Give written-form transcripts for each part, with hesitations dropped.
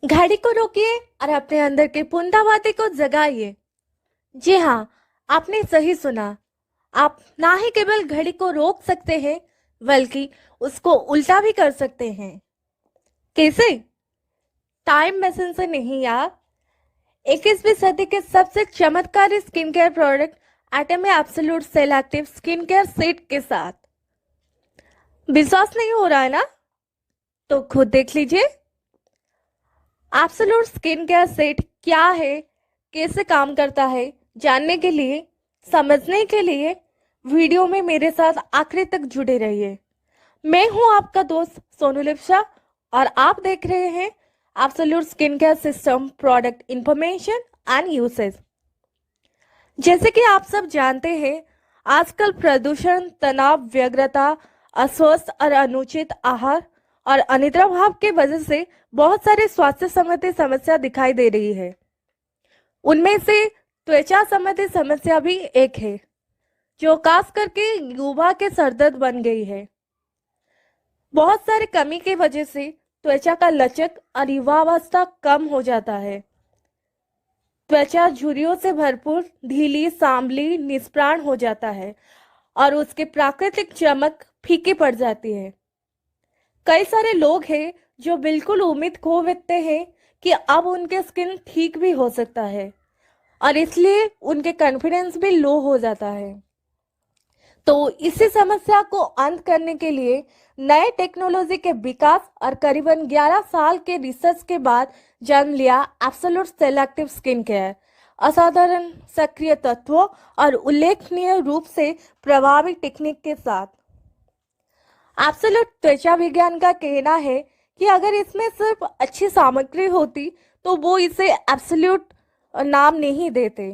घड़ी को रोकिए और अपने अंदर के पूर्णतावादी को जगाइए। जी हाँ, आपने सही सुना। आप ना ही केवल घड़ी को रोक सकते हैं, बल्कि उसको उल्टा भी कर सकते हैं। कैसे? टाइम मशीन से नहीं यार। 21वीं सदी के सबसे चमत्कारी skin care product Atom Absolute cell active skin care set के साथ। विश्वास नहीं हो रहा है ना? तो खुद देख लीजिए। एब्सोल्यूट स्किन केयर सेट क्या है, कैसे काम करता है, जानने के लिए, समझने के लिए वीडियो में मेरे साथ आखिरी तक जुड़े रहिए। मैं हूं आपका दोस्त सोनू लिप्सा और आप देख रहे हैं absolute skin care system product information and usage. जैसे कि आप सब जानते हैं, आजकल प्रदूषण, तनाव, व्यग्रता, अस्वस्थ और अनुचित आहार और अनिद्रा भाव के वजह से बहुत सारे स्वास्थ्य संबंधी समस्या दिखाई दे रही है। उनमें से त्वचा संबंधी समस्या भी एक है, जो खास करके युवा के सरदर्द बन गई है। बहुत सारे कमी की वजह से त्वचा का लचक और युवावस्था कम हो जाता है। त्वचा झुर्रियों से भरपूर, ढीली, सांवली, निष्प्राण हो जाता है और उसकी प्राकृतिक चमक फीकी पड़ जाती है। कई सारे लोग हैं जो बिल्कुल उम्मीद खो बैठते हैं कि अब उनके स्किन ठीक भी हो सकता है और इसलिए उनके कॉन्फिडेंस भी लो हो जाता है। तो इसी समस्या को अंत करने के लिए नए टेक्नोलॉजी के विकास और करीबन 11 साल के रिसर्च के बाद जन्म लिया एब्सोल्यूट सेलेक्टिव स्किन केयर। असाधारण सक्रिय तत्वों और उल्लेखनीय रूप से प्रभावी टेक्निक के साथ एब्सोल्यूट त्वचा विज्ञान का कहना है कि अगर इसमें सिर्फ अच्छी सामग्री होती तो वो इसे एब्सोल्यूट नाम नहीं देते।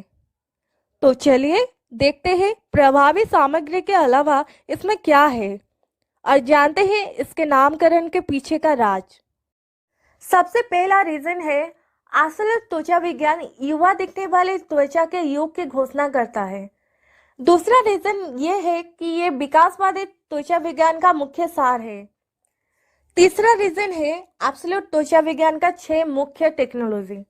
तो चलिए देखते हैं प्रभावी सामग्री के अलावा इसमें क्या है और जानते हैं इसके नामकरण के पीछे का राज। सबसे पहला रीजन है एब्सोल्यूट त्वचा विज्ञान युवा दिखने वाले त्वचा के युग की घोषणा करता है। दूसरा रीजन ये है कि ये विकासवादी त्वचा विज्ञान का मुख्य सार है। तीसरा रीजन है एब्सोल्यूट त्वचा विज्ञान का 6 मुख्य टेक्नोलॉजी।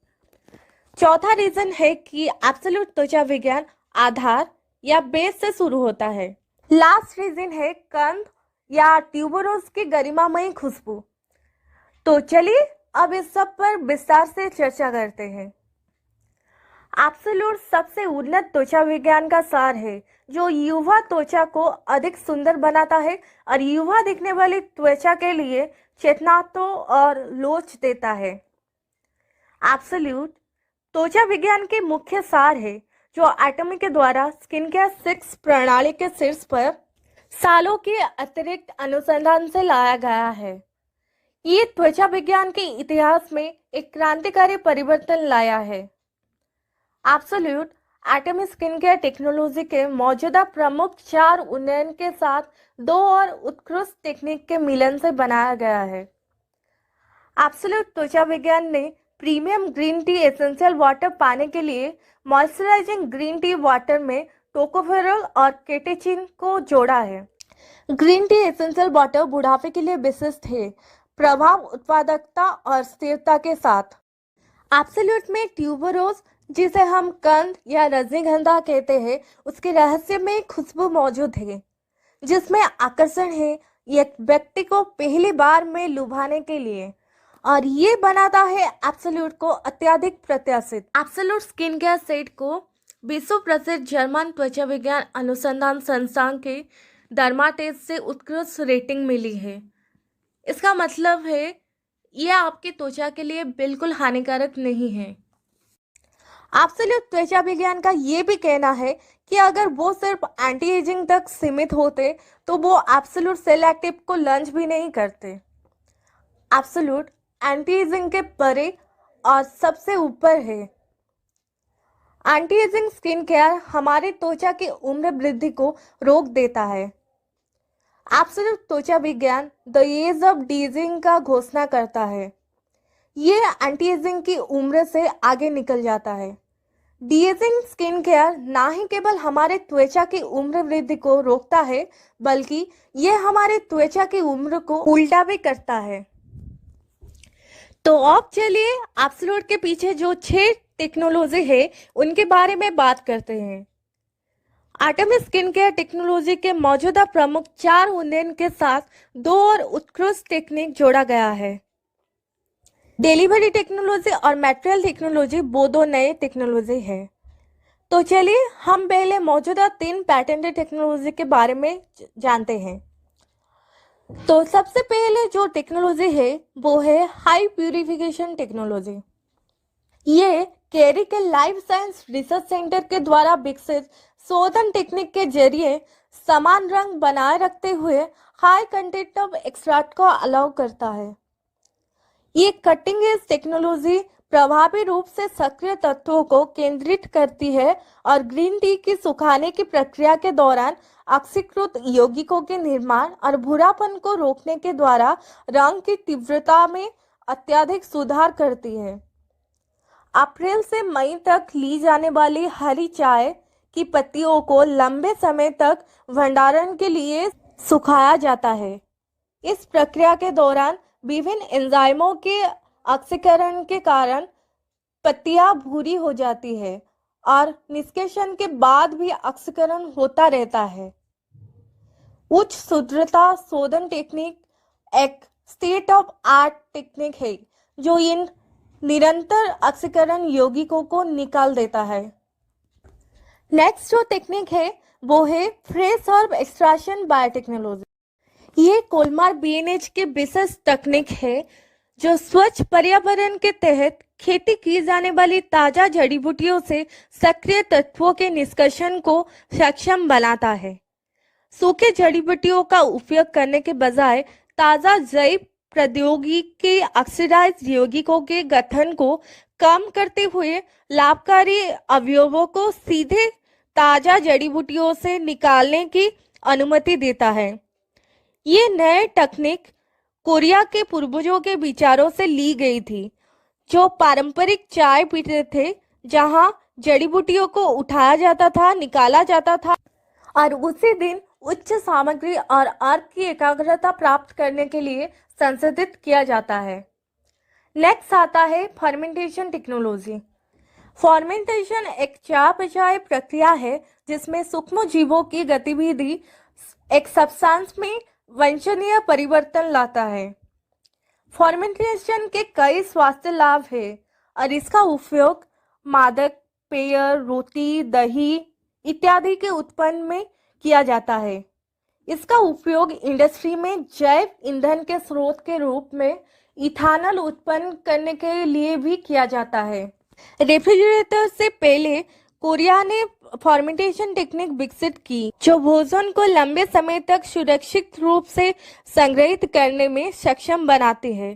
चौथा रीजन है कि एब्सोल्यूट त्वचा विज्ञान आधार या बेस से शुरू होता है। लास्ट रीजन है कंद या ट्यूबरोज की गरिमामयी खुशबू। तो चलिए अब इस सब पर विस्तार से चर्चा करते हैं। एब्सोल्यूट सबसे उन्नत त्वचा विज्ञान का सार है जो युवा त्वचा को अधिक सुंदर बनाता है और युवा दिखने वाली त्वचा के लिए चेतनात्व और लोच देता है। एब्सोल्यूट त्वचा विज्ञान के मुख्य सार है जो एटमी के द्वारा स्किन केयर 6 प्रणाली के शीर्ष पर सालों के अतिरिक्त अनुसंधान से लाया गया है। ये त्वचा विज्ञान के इतिहास में एक क्रांतिकारी परिवर्तन लाया है। एब्सोल्यूट एटमी स्किन केयर टेक्नोलॉजी के मौजूदा प्रमुख 4 उन्नयन के साथ 2 और उत्कृष्ट टेक्निक के मिलन से बनाया गया है। एब्सोल्यूट त्वचा विज्ञान ने premium green tea essential water पाने के लिए मॉइस्चराइजिंग ग्रीन टी वाटर में टोकोफेरॉल और केटेचिन को जोड़ा है। ग्रीन टी एसेंशियल वाटर बुढ़ापे के लिए विशिष्ट है, प्रभाव, उत्पादकता और स्थिरता के साथ। एब्सोल्यूट में ट्यूबरोज, जिसे हम कंद या रजनीगंधा कहते हैं, उसके रहस्य में खुशबू मौजूद है जिसमें आकर्षण है एक व्यक्ति को पहली बार में लुभाने के लिए, और ये बनाता है एब्सोल्यूट को अत्यधिक प्रत्याशित। एब्सोल्यूट स्किन केयर सेट को विश्व प्रसिद्ध जर्मन त्वचा विज्ञान अनुसंधान संस्थान के डर्माटेस्ट से उत्कृष्ट रेटिंग मिली है। इसका मतलब है यह आपकी त्वचा के लिए बिल्कुल हानिकारक नहीं है। एब्सोल्यूट त्वचा विज्ञान का ये भी कहना है कि अगर वो सिर्फ एंटी एजिंग तक सीमित होते तो वो एब्सोल्यूट सेल एक्टिव को लॉन्च भी नहीं करते। एब्सोल्यूट एंटी एजिंग के परे और सबसे ऊपर है। एंटी एजिंग स्किन केयर हमारे त्वचा की उम्र वृद्धि को रोक देता है। एब्सोल्यूट त्वचा विज्ञान द एज ऑफ डीजिंग का घोषणा करता है। ये एंटी एजिंग की उम्र से आगे निकल जाता है। डी एजिंग स्किन केयर ना ही केवल हमारे त्वचा की उम्र वृद्धि को रोकता है, बल्कि ये हमारे त्वचा की उम्र को उल्टा भी करता है। तो अब चलिए एब्सोल्यूट के पीछे जो 6 टेक्नोलॉजी है उनके बारे में बात करते हैं। एटमी स्किन केयर टेक्नोलॉजी के मौजूदा प्रमुख 4 उन्नयन के साथ 2 और उत्कृष्ट टेक्निक जोड़ा गया है। डिलीवरी टेक्नोलॉजी और मटेरियल टेक्नोलॉजी वो 2 नए टेक्नोलॉजी है। तो चलिए हम पहले मौजूदा 3 पैटेंटेड टेक्नोलॉजी के बारे में जानते हैं। तो सबसे पहले जो टेक्नोलॉजी है वो है हाई प्यूरिफिकेशन टेक्नोलॉजी। ये केरी के लाइफ साइंस रिसर्च सेंटर के द्वारा विकसित शोधन टेक्निक के जरिए समान रंग बनाए रखते हुए हाई कंटेंट ऑफ एक्सट्रैक्ट को अलाउ करता है। ये कटिंग एज टेक्नोलॉजी प्रभावी रूप से सक्रिय तत्वों को केंद्रित करती है और ग्रीन टी की सुखाने की प्रक्रिया के दौरान ऑक्सीकृत यौगिकों के निर्माण और भूरापन को रोकने के द्वारा रंग की तीव्रता में अत्यधिक सुधार करती है। अप्रैल से मई तक ली जाने वाली हरी चाय की पत्तियों को लंबे समय तक भंडारण के लिए सुखाया जाता है। इस प्रक्रिया के दौरान विभिन्न एंजाइमों के ऑक्सीकरण के कारण पत्तियां भूरी हो जाती है और निष्कासन के बाद भी ऑक्सीकरण होता रहता है। उच्च शुद्धता शोधन टेक्निक एक स्टेट ऑफ आर्ट टेक्निक है जो इन निरंतर ऑक्सीकरण यौगिकों को निकाल देता है। नेक्स्ट जो टेक्निक है वो है फ्रेश हर्ब एक्सट्रैक्शन बायोटेक्नोलॉजी। ये कोलमार बीएनएच के विशेष तकनीक है जो स्वच्छ पर्यावरण के तहत खेती की जाने वाली ताजा जड़ी बूटियों से सक्रिय तत्वों के निष्कर्षण को सक्षम बनाता है। सूखे जड़ी बूटियों का उपयोग करने के बजाय ताजा जैव प्रौद्योगिकी ऑक्सीडाइज्ड यौगिकों के गठन को कम करते हुए लाभकारी अवयवों को सीधे ताजा जड़ी बूटियों से निकालने की अनुमति देता है। ये नए तकनीक कोरिया के पूर्वजों के विचारों से ली गई थी जो पारंपरिक चाय पीते थे, जहां जड़ी बूटियों को उठाया जाता था, निकाला जाता था और उसी दिन उच्च सामग्री और अर्क की एकाग्रता प्राप्त करने के लिए संशोधित किया जाता है। नेक्स्ट आता है फर्मेंटेशन टेक्नोलॉजी। फर्मेंटेशन एक चयापचय प्रक्रिया है जिसमें सूक्ष्म जीवों की गतिविधि एक सब्सटेंस में वांछनीय परिवर्तन लाता है। फर्मेंटेशन के कई स्वास्थ्य लाभ हैं और इसका उपयोग मादक पेय, रोटी, दही इत्यादि के उत्पन्न में किया जाता है। इसका उपयोग इंडस्ट्री में जैव ईंधन के स्रोत के रूप में इथानॉल उत्पन्न करने के लिए भी किया जाता है। रेफ्रिजरेटर से पहले कोरिया ने फर्मेंटेशन टेक्निक विकसित की जो भोजन को लंबे समय तक सुरक्षित रूप से संग्रहित करने में सक्षम बनाती है।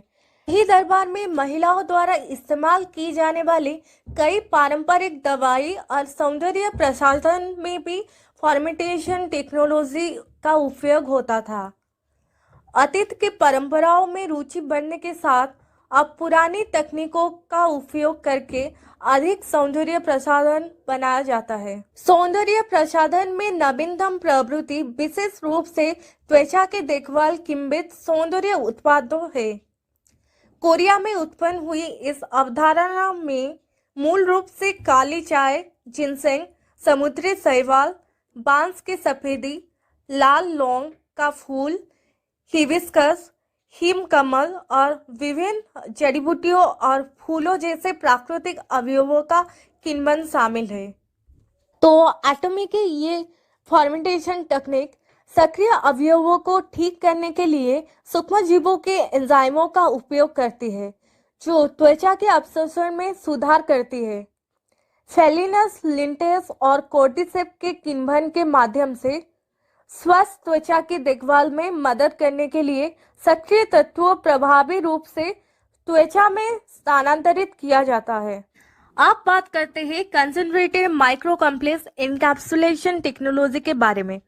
ही दरबार में महिलाओं द्वारा इस्तेमाल की जाने वाली कई पारंपरिक दवाई और सौंदर्य प्रसाधन में भी फर्मेंटेशन टेक्नोलॉजी का उपयोग होता था। अतीत की परंपराओं में रुचि बढ़ने के साथ अब पुरानी तकनीकों का उपयोग करके अधिक सौंदर्य प्रसाधन बनाया जाता है। सौंदर्य प्रसाधन में नवीनतम प्रवृत्ति विशेष रूप से त्वचा के देखभाल किंबित सौंदर्य उत्पादों है। कोरिया में उत्पन्न हुई इस अवधारणा में मूल रूप से काली चाय, जिनसेंग, समुद्री शैवाल, बांस की सफेदी, लाल लौंग का फूल, हिबिस्कस, हिम कमल और विभिन्न जड़ी बूटियों और फूलों जैसे प्राकृतिक अवयवों का किण्वन शामिल है। तो एटमी की ये फर्मेंटेशन तकनीक सक्रिय अवयवों को ठीक करने के लिए सूक्ष्म जीवों के एंजाइमों का उपयोग करती है जो त्वचा के अवशोषण में सुधार करती है। फेलिनस, लिंटेस और कोर्टिसेप के किण्वन के माध्यम से स्वस्थ त्वचा की देखभाल में मदद करने के लिए सक्रिय तत्वों प्रभावी रूप से त्वचा में स्थानांतरित किया जाता है। अब बात करते हैं concentrated micro complex encapsulation technology के बारे में।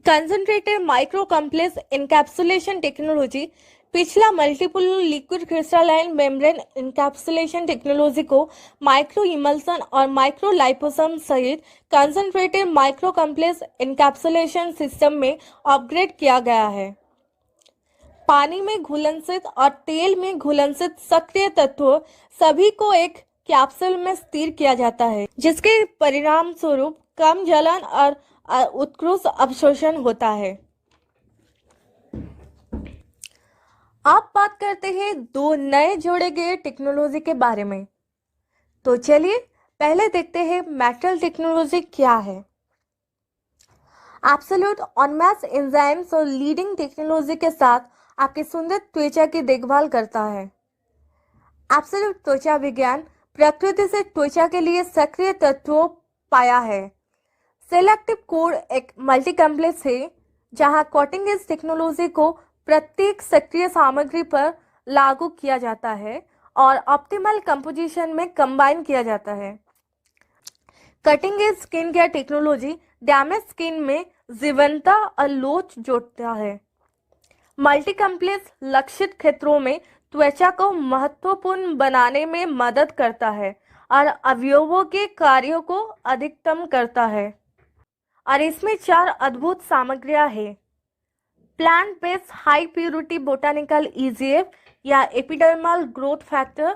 Concentrated micro complex encapsulation technology पिछला multiple liquid crystalline membrane encapsulation technology को माइक्रो इमल्सन और माइक्रो लाइपोसोम सहित concentrated micro complex encapsulation system में अपग्रेड किया गया है। पानी में घुलनशील और तेल में घुलनशील सक्रिय तत्वों सभी को एक कैप्सूल में स्थिर किया जाता है, जिसके परिणाम स्वरूप कम जलन और उत्कृष्ट अवशोषण होता है। अब बात करते हैं दो नए जोड़े गए टेक्नोलॉजी के बारे में। तो चलिए पहले देखते हैं मेटल टेक्नोलॉजी क्या है। एब्सोल्यूट ऑनमैस एंजाइम्स और लीडिंग टेक्नोलॉजी के साथ आपकी सुंदर त्वचा की देखभाल करता है। एब्सोल्यूट त्वचा विज्ञान प्रकृति से त्वचा के लिए सक्रिय तत्वों पाया है। सेलेक्टिव कोड एक मल्टी कॉम्प्लेक्स है जहां कटिंग एज टेक्नोलॉजी को प्रत्येक सक्रिय सामग्री पर लागू किया जाता है और ऑप्टिमल कंपोजिशन में कंबाइन किया जाता है। Cutting edge skin care technology damage skin में जीवंतता और लोच जोड़ता है। मल्टी कॉम्प्लेक्स लक्षित क्षेत्रों में त्वचा को महत्वपूर्ण बनाने में मदद करता है और अवयवों के कार्यों को अधिकतम करता है। और इसमें 4 अद्भुत सामग्रियां हैं। Plant based high purity botanical EGF या epidermal growth factor,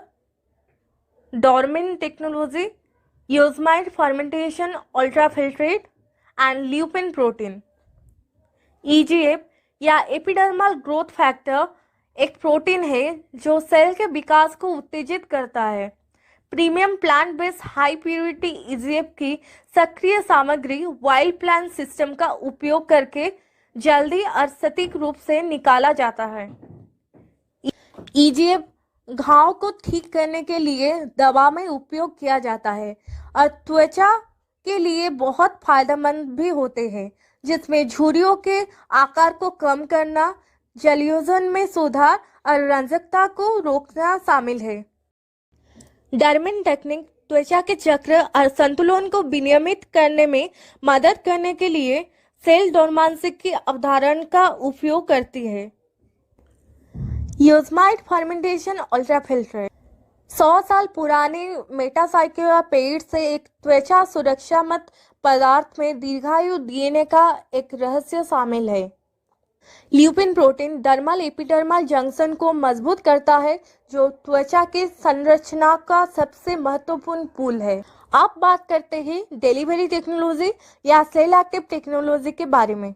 dormin technology, यूजमाइड fermentation ultrafiltrate and lupin protein. EGF या एपिडर्मल ग्रोथ फैक्टर एक प्रोटीन है जो सेल के विकास को उत्तेजित करता है। Premium plant based high purity EGF की सक्रिय सामग्री वाइल्ड प्लांट सिस्टम का उपयोग करके जल्दी और सटीक रूप से निकाला जाता है। EGF घाव को ठीक करने के लिए दवा में उपयोग किया जाता है और त्वचा के लिए बहुत फायदेमंद भी होते हैं, जिसमें झुर्रियों के आकार को कम करना, जलयोजन में सुधार और रंजकता को रोकना शामिल है। डर्मिन टेक्निक त्वचा के चक्र और संतुलन को विनियमित करने में मदद करने के लिए सेल डोरमांसी की अवधारणा का उपयोग करती है। यूजमाइड फर्मेंटेशन अल्ट्राफिल्ट्रेट 100 साल पुराने मेटासाइक्लिया पेड़ से एक त्वचा सुरक्षा मत पदार्थ में दीर्घायु DNA का एक रहस्य शामिल है। Lupin protein dermal epidermal junction को मजबूत करता है, जो त्वचा के संरचना का सबसे महत्वपूर्ण पुल है। अब बात करते हैं डिलीवरी टेक्नोलॉजी या सेल एक्टिव टेक्नोलॉजी के बारे में।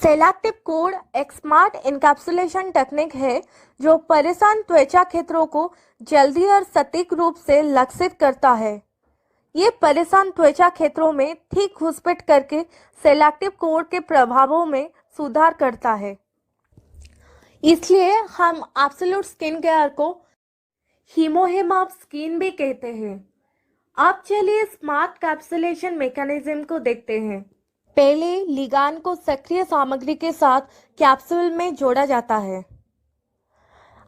सेल एक्टिव कोड एक स्मार्ट इनकैप्सुलेशन टेक्निक है जो परेशान त्वचा क्षेत्रों को जल्दी और सटीक रूप से लक्षित करता है। ये परेशान त्वचा क्षेत्रों में ठीक घुसपैठ करके सेल एक्टिव कोड के प्रभावों में सुधार करता है। इसलिए हम एब्सोल्यूट स्किन केयर को हीमोहिम ऑफ स्किन भी कहते हैं। अब चलिए स्मार्ट कैप्सुलेशन मैकेनिज्म को देखते हैं। पहले लिगांड को सक्रिय सामग्री के साथ कैप्सूल में जोड़ा जाता है।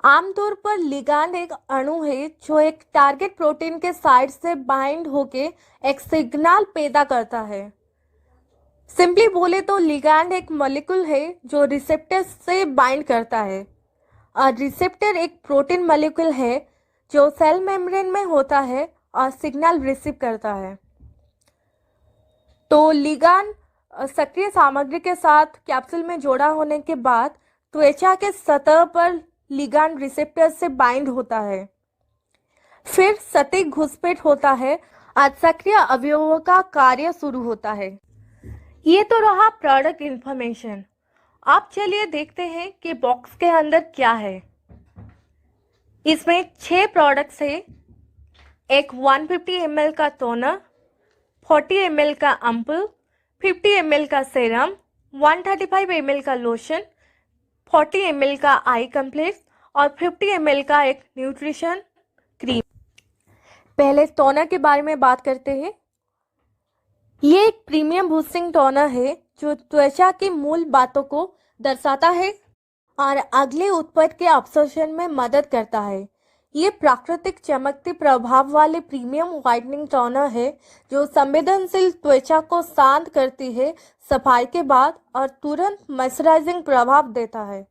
आमतौर पर लिगांड एक अणु है जो एक टारगेट प्रोटीन के साइड से बाइंड होके एक सिग्नल पैदा करता है। सिंपली बोले तो लिगांड एक मॉलिक्यूल है जो रिसेप्टर से बाइंड करता है और रिसेप्टर एक प्रोटीन मॉलिक्यूल है जो सेल मेम्ब्रेन में होता है और सिग्नल रिसीव करता है। तो लिगांड सक्रिय सामग्री के साथ कैप्सूल में जोड़ा होने के बाद त्वचा के सतह पर लिगांड रिसेप्टर से बाइंड होता है। फिर सटीक घुसपैठ होता है और सक्रिय अवयवों का कार्य शुरू होता है। ये तो रहा प्रोडक्ट इंफॉर्मेशन। अब चलिए देखते हैं कि बॉक्स के अंदर क्या है। इसमें 6 प्रोडक्ट्स है। एक 150 ml का टोनर, 40 ml का अम्पुल, 50 ml का सेरम, 135 ml का लोशन, 40 ml का आई कम्प्लेक्स और 50 ml का एक न्यूट्रिशन क्रीम। पहले टोनर के बारे में बात करते हैं। ये एक प्रीमियम बूस्टिंग टोनर है जो त्वचा की मूल बातों को दर्शाता है और अगले उत्पाद के अब्सॉर्प्शन में मदद करता है। ये प्राकृतिक चमकते प्रभाव वाले प्रीमियम व्हाइटनिंग टोनर है जो संवेदनशील त्वचा को शांत करती है सफाई के बाद और तुरंत मॉइस्चराइजिंग प्रभाव देता है।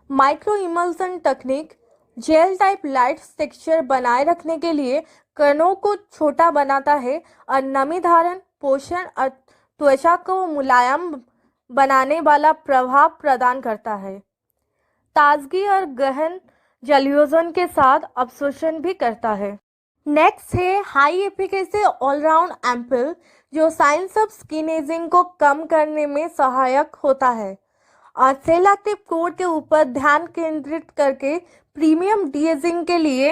माइक्रो इमल्सन तकनीक जेल टाइप लाइट टेक्सचर बनाए रखने के लिए कणों को छोटा बनाता है और नमी धारण, पोषण और त्वचा को मुलायम बनाने वाला प्रभाव प्रदान करता है। ताजगी और गहन जलयोजन के साथ अब्जॉर्प्शन भी करता है। नेक्स्ट है हाई एफिकेसी ऑलराउंड एम्पल, जो साइंस ऑफ स्किन एजिंग को कम करने में सहायक होता है और सेल एक्टिव कोड के ऊपर ध्यान केंद्रित करके प्रीमियम डी एजिंग के लिए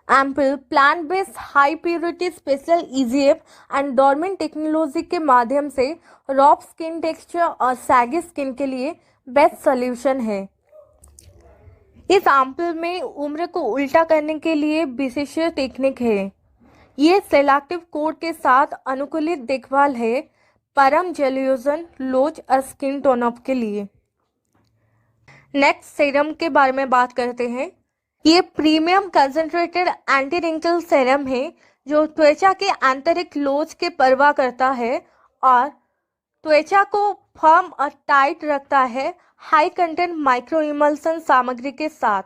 ample plant based high purity special EGF and dormant technology के माध्यम से रॉफ स्किन टेक्सचर और सैगी स्किन के लिए बेस्ट सॉल्यूशन है। इस एम्पल में उम्र को उल्टा करने के लिए विशेष टेक्निक है। ये सेलेक्टिव कोड के साथ अनुकूलित देखभाल है परम जलयोजन लोच और स्किन टोन अप के लिए। नेक्स्ट सीरम के बारे में बात करते हैं। ये premium concentrated anti wrinkle serum है जो त्वचा के आंतरिक लोच के परवाह करता है और त्वचा को फर्म और टाइट रखता है हाई कंटेंट माइक्रो इमल्सन सामग्री के साथ।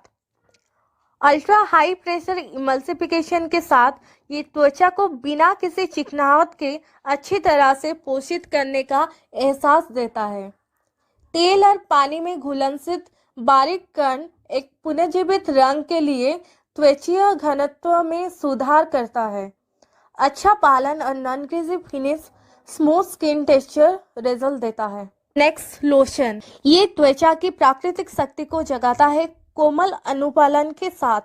अल्ट्रा हाई प्रेशर इमल्सिफिकेशन के साथ ये त्वचा को बिना किसी चिकनाहट के अच्छी तरह से पोषित करने का एहसास देता है। तेल और पानी में घुलनशील बारीक कण एक पुनर्जीवित रंग के लिए त्वचीय घनत्व में सुधार करता है। अच्छा पालन और non greasy finish smooth skin texture result देता है। नेक्स्ट लोशन, ये त्वचा की प्राकृतिक शक्ति को जगाता है कोमल अनुपालन के साथ।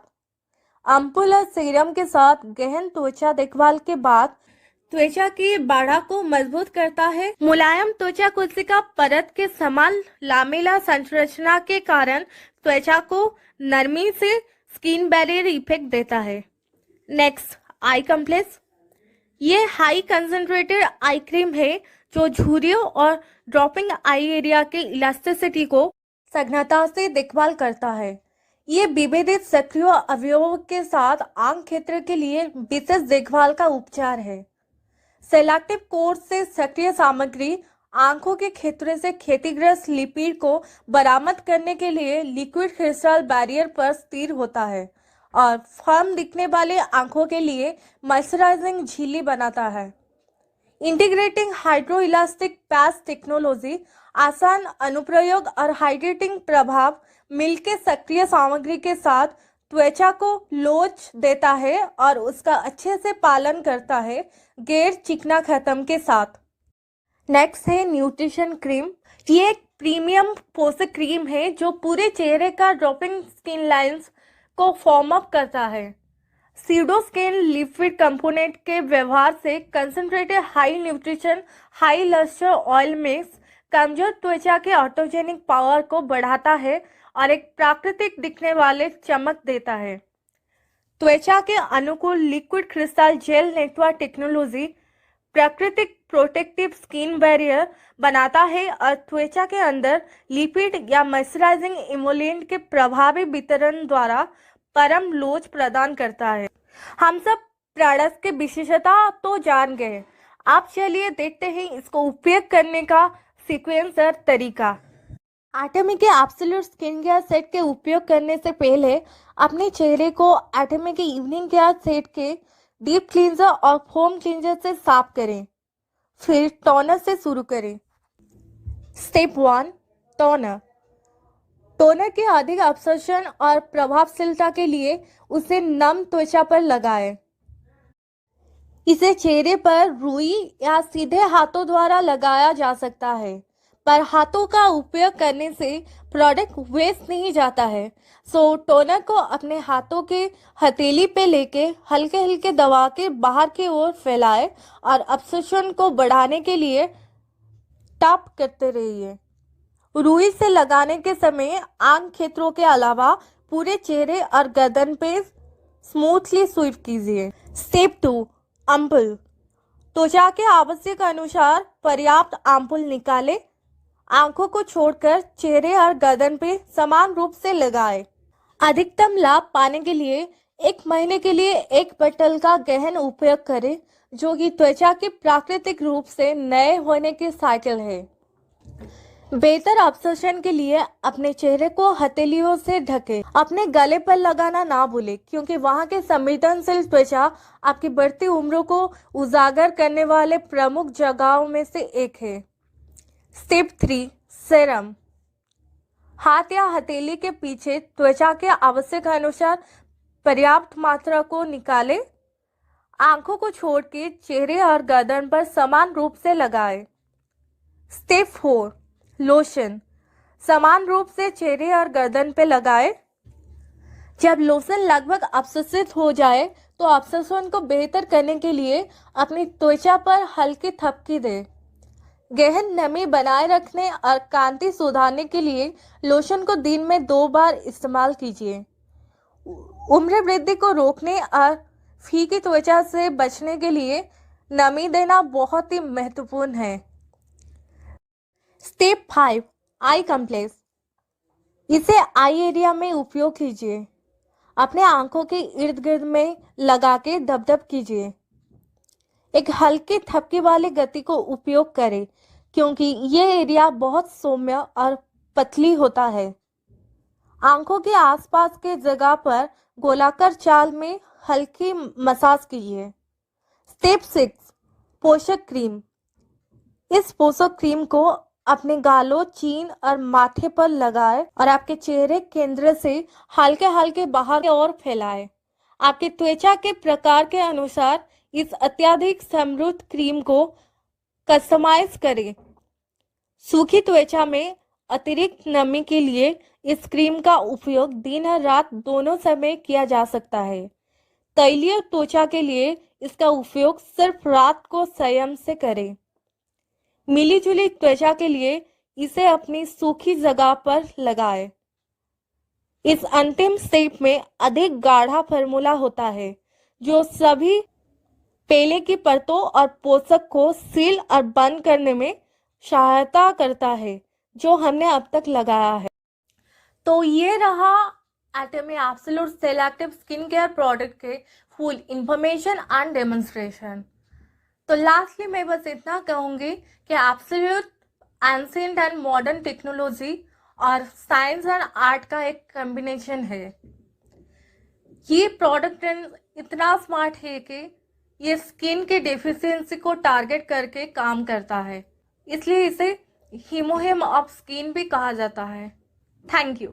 अम्पुल और सीरम के साथ गहन त्वचा देखभाल के बाद त्वचा की बाड़ा को मजबूत करता है। मुलायम त्वचा कोशिका परत के समान लामेला संरचना के कारण त्वचा को नरमी से स्किन बैरियर इफेक्ट देता है। नेक्स्ट आई कॉम्प्लेक्स, ये हाई कंसंट्रेटेड आई क्रीम है जो झुर्रियों और ड्रॉपिंग आई एरिया के इलास्टिसिटी को सघनता से देखभाल करता है। ये विभेदित सक्रिय अवयवों के साथ आंख क्षेत्र के लिए विशेष देखभाल का उपचार है। सेलेक्टिव कोर्स से सक्रिय सामग्री आंखों के क्षेत्र से क्षतिग्रस्त लिपिड को बरामद करने के लिए लिक्विड क्रिस्टल बैरियर पर स्थिर होता है और फर्म दिखने वाले आंखों के लिए मॉइस्चराइजिंग झिल्ली बनाता है। Integrating hydro elastic patch technology, आसान अनुप्रयोग और हाइड्रेटिंग प्रभाव मिलकर सक्रिय सामग्री के साथ त्वचा को लोच देता है और उसका अच्छे से पालन करता है गैर चिकना खत्म के साथ। नेक्स्ट है न्यूट्रिशन क्रीम। ये एक प्रीमियम पोषक क्रीम है जो पूरे चेहरे का ड्रॉपिंग स्किन लाइंस को फॉर्म अप करता है। सीडोस्किन लिपिड कंपोनेंट के व्यवहार से concentrated high nutrition high lustre oil mix कमजोर त्वचा के ऑटोजेनिक पावर को बढ़ाता है और एक प्राकृतिक दिखने वाले चमक देता है। त्वचा के अनुकूल liquid crystal jail network technology प्राकृतिक प्रोटेक्टिव स्किन बैरियर बनाता है और त्वचा के अंदर लिपिड या मॉइस्चराइजिंग इमोलेंट के प्रभावी वितरण द्वारा परम लोच प्रदान करता है। हम सब प्रोडक्ट के विशेषता तो जान गए, आप चलिए देखते हैं इसको उपयोग करने का सीक्वेंस और तरीका। एटमी के एब्सोल्यूट स्किन केयर सेट के उपयोग करने से पहले अपने चेहरे को एटमी के इवनिंग केयर सेट के डीप क्लींजर और फोम क्लींजर से साफ करें। फिर टोनर से शुरू करें। Step 1, toner. टोनर के अधिक अब्सॉर्प्शन और प्रभावशीलता के लिए उसे नम त्वचा पर लगाएं। इसे चेहरे पर रुई या सीधे हाथों द्वारा लगाया जा सकता है, पर हाथों का उपयोग करने से प्रोडक्ट वेस्ट नहीं जाता है। सो टोनर को अपने हाथों के हथेली पे लेके हल्के हल्के दबा के बाहर की ओर फैलाएं और अब्सॉर्प्शन को बढ़ाने के लिए टैप करते रहिए। रुई से लगाने के समय आंख क्षेत्रों के अलावा पूरे चेहरे और गर्दन पे स्मूथली स्वीप कीजिए। स्टेप 2, अम्पुल। त्वचा के आवश्यक अनुसार पर्याप्त अम्पुल निकालें। आंखों को छोड़कर चेहरे और गर्दन पे समान रूप से लगाएं। अधिकतम लाभ पाने के लिए 1 महीने के लिए एक बटल का गहन उपयोग करें, जो कि त्वचा के प्राकृतिक रूप से नए होने की साइकिल है। बेहतर अब्सॉर्प्शन के लिए अपने चेहरे को हथेलियों से ढकें। अपने गले पर लगाना ना भूलें, क्योंकि वहां के संवेदनशील त्वचा आपकी बढ़ती उम्र को उजागर करने वाले प्रमुख जगहों में से एक है। स्टेप 3, सीरम, हाथ या हथेली के पीछे त्वचा के आवश्यक अनुसार पर्याप्त मात्रा को निकालें। आंखों को छोड़ के चेहरे और गर्दन पर समान रूप से लगाएं। स्टेप 4, लोशन, समान रूप से चेहरे और गर्दन पे लगाएं। जब लोशन लगभग अपशोषित हो जाए तो अपशोषण को बेहतर करने के लिए अपनी त्वचा पर हल्की थपकी दें। गहन नमी बनाए रखने और कांति सुधारने के लिए लोशन को दिन में 2 बार इस्तेमाल कीजिए। उम्र वृद्धि को रोकने और फीकी त्वचा से बचने के लिए नमी देना बहुत ही महत्वपूर्ण है। स्टेप 5, आई कॉम्प्लेक्स, इसे आई एरिया में उपयोग कीजिए। अपने आंखों के इर्द गिर्द में लगा के दबदब कीजिए। एक हल्की थपकी वाली गति को उपयोग करें क्योंकि ये एरिया बहुत सौम्य और पतली होता है। आंखों के आसपास के जगह पर गोलाकार चाल में हल्की मसाज कीजिए। स्टेप 6, पोषक क्रीम, इस पोषक क्रीम को अपने गालों, चीन और माथे पर लगाएं और आपके चेहरे केंद्र से हल्के हल्के बाहर की ओर फैलाएं। आपकी त्वचा के प्रकार के अनुसार इस अत्यधिक समृद्ध क्रीम को कस्टमाइज करें। सूखी त्वचा में अतिरिक्त नमी के लिए इस क्रीम का उपयोग दिन और रात दोनों समय किया जा सकता है। तैलीय त्वचा के लिए इसका उपयोग सिर्फ रात को संयम से करें। मिली जुली त्वचा के लिए इसे अपनी सूखी जगह पर लगाएं। इस अंतिम स्टेप में अधिक गाढ़ा फार्मूला होता है जो सभी पहले की परतों और पोषक को सील और बंद करने में सहायता करता है जो हमने अब तक लगाया है। तो ये रहा Atomy absolute cell active skin care product के फुल इंफॉर्मेशन एंड डेमोन्स्ट्रेशन। तो लास्टली मैं बस इतना कहूँगी कि absolute ancient and modern technology और साइंस एंड आर्ट का एक कॉम्बिनेशन है। ये प्रोडक्ट इतना स्मार्ट है कि ये स्किन के डेफिशिएंसी को टारगेट करके काम करता है, इसलिए इसे हीमोहिम ऑफ स्किन भी कहा जाता है। Thank you.